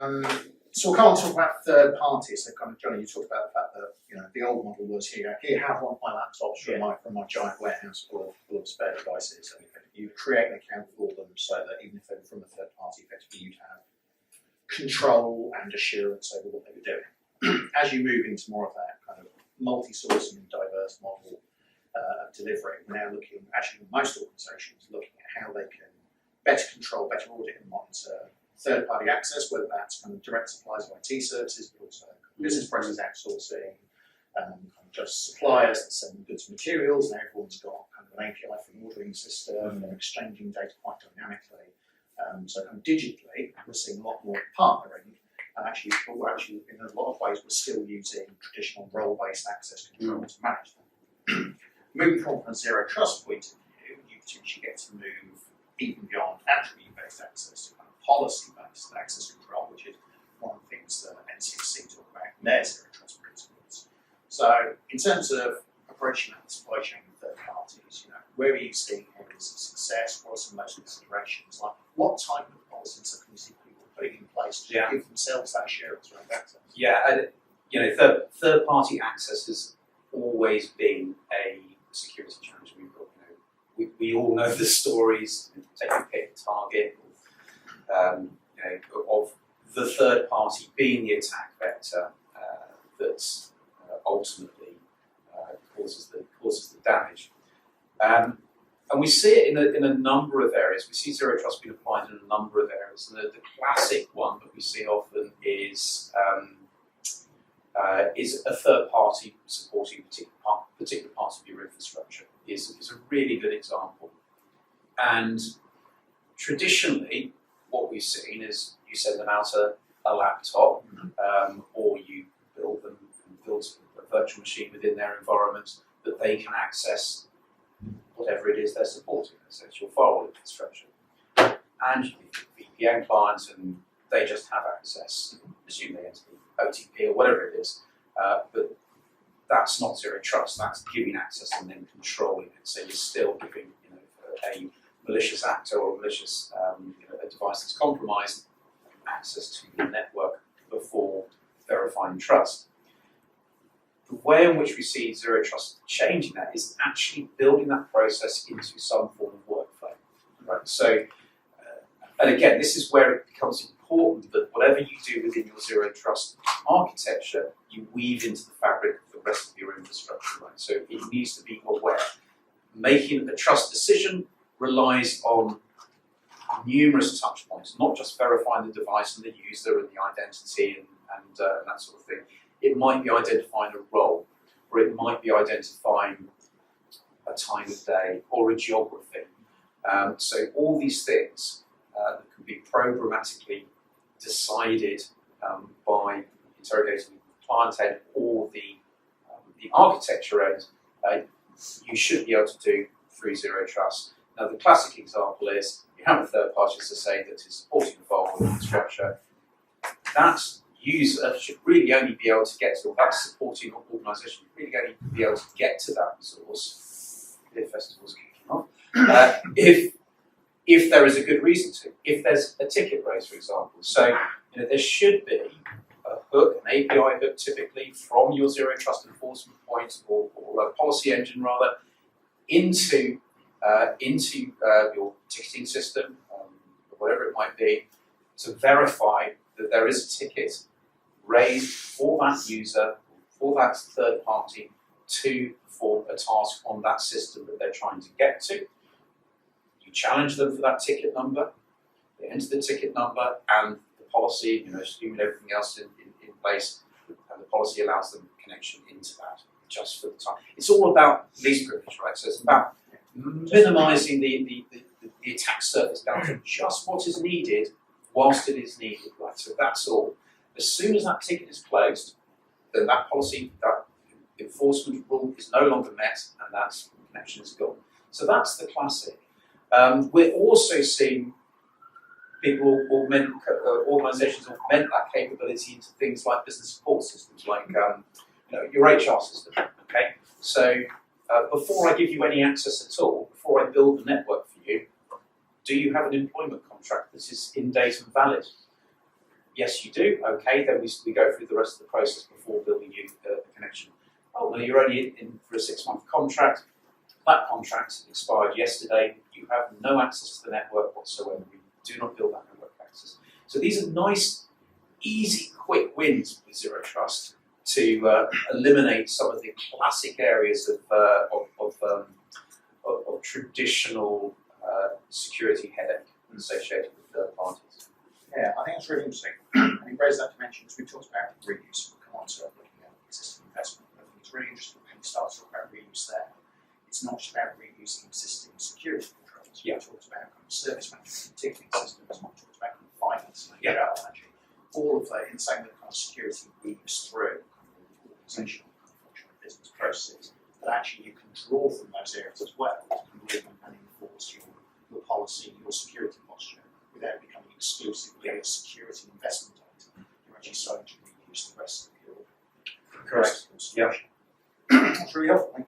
So we'll come on to talk about third parties. So kind of, Johnny, you talked about the fact that the old model was here have one of my laptops from my giant warehouse full of spare devices, and you create an account for them so that even if they were from a third party, effectively you'd have control and assurance over what they were doing. As you move into more of that kind of multi-sourcing and diverse model of delivery, we're now looking, actually most organisations, looking at how they can better control, better audit and monitor third-party access, whether that's kind of direct suppliers of IT services, but also business process outsourcing, just suppliers that send goods and materials, and everyone's got kind of an API for an ordering system, and exchanging data quite dynamically. So kind of digitally, we're seeing a lot more partnering, and actually in a lot of ways, we're still using traditional role-based access control to manage them. Moving from a zero trust point of view, you potentially get to move even beyond attribute-based access to kind of policy-based access control, which is one of the things that NCSC talk about in their zero trust principles. So, in terms of approaching that supply chain with third parties, where are you seeing areas of success? What are some of those considerations? Like, what type of policies can you see people putting in place to give themselves that assurance around access? Yeah, third-party access has always been a security challenge we've got. We all know the stories, take Target, of the third party being the attack vector that ultimately causes the damage. And we see it in a number of areas. We see zero trust being applied in a number of areas. And the classic one that we see often is a third party supporting particular parts of your infrastructure. Is a really good example. And traditionally, what we've seen is you send them out a laptop, or you build a virtual machine within their environment that they can access whatever it is they're supporting, essentially your firewall infrastructure. And you have VPN clients, and they just have access, assume they enter the OTP or whatever it is. But that's not zero trust. That's giving access and then controlling it. So you're still giving, a malicious actor or a malicious a device that's compromised access to your network before verifying trust. The way in which we see zero trust changing that is actually building that process into some form of workflow. Right. So, and again, this is where it becomes important that whatever you do within your zero trust architecture, you weave into the fabric of the rest of your infrastructure, right? So it needs to be aware. Making a trust decision relies on numerous touch points, not just verifying the device and the user and the identity and that sort of thing. It might be identifying a role, or it might be identifying a time of day or a geography. So all these things that can be programmatically decided by interrogating the client end or the architecture end, you should be able to do through zero trust. Now, the classic example is you have a third party, as I say, that is supporting the firewall infrastructure. That user should really only be able to get to, or that supporting organisation should really only be able to get to that resource. The festival's kicking off. If there is a good reason to, if there's a ticket raised, for example. So there should be a hook, an API hook, typically from your zero trust enforcement point or a policy engine rather, into your ticketing system, or whatever it might be, to verify that there is a ticket raised for that user, for that third party, to perform a task on that system that they're trying to get to. You challenge them for that ticket number, they enter the ticket number, and the policy, assuming everything else in place, and the policy allows them connection into that just for the time. It's all about least privilege, right? So it's about minimizing the attack surface down to just what is needed whilst it is needed, right? So that's all. As soon as that ticket is closed, then that policy, that enforcement rule is no longer met, and that connection is gone. So that's the classic. We're also seeing people organisations augment that capability into things like business support systems, like your HR system. Okay, so before I give you any access at all, before I build the network for you, do you have an employment contract that is in date and valid? Yes, you do. Okay, then we go through the rest of the process before building you the connection. Oh, well, you're only in for a 6-month contract. That contract expired yesterday. You have no access to the network whatsoever. We do not build that network access. So these are nice, easy, quick wins with Zero Trust to eliminate some of the classic areas of traditional security headache associated with third parties. Yeah, I think that's really interesting. And you raised that dimension as we talked about reuse. We'll come on to looking at existing investment. I think it's really interesting when you start to talk about reuse there. It's not just about reusing existing security controls. Yeah. We talked about kind of service management, ticketing systems. We talked about kind of finance and Yeah. HR management. All of that in saying that kind of security weaves through kind of organizational kind of functional business processes. But actually you can draw from those areas as well to kind of and enforce your policy, your security posture, without becoming exclusively a security investment item. You're actually starting to reuse the rest of your Correct. solution. That's really helpful. Thank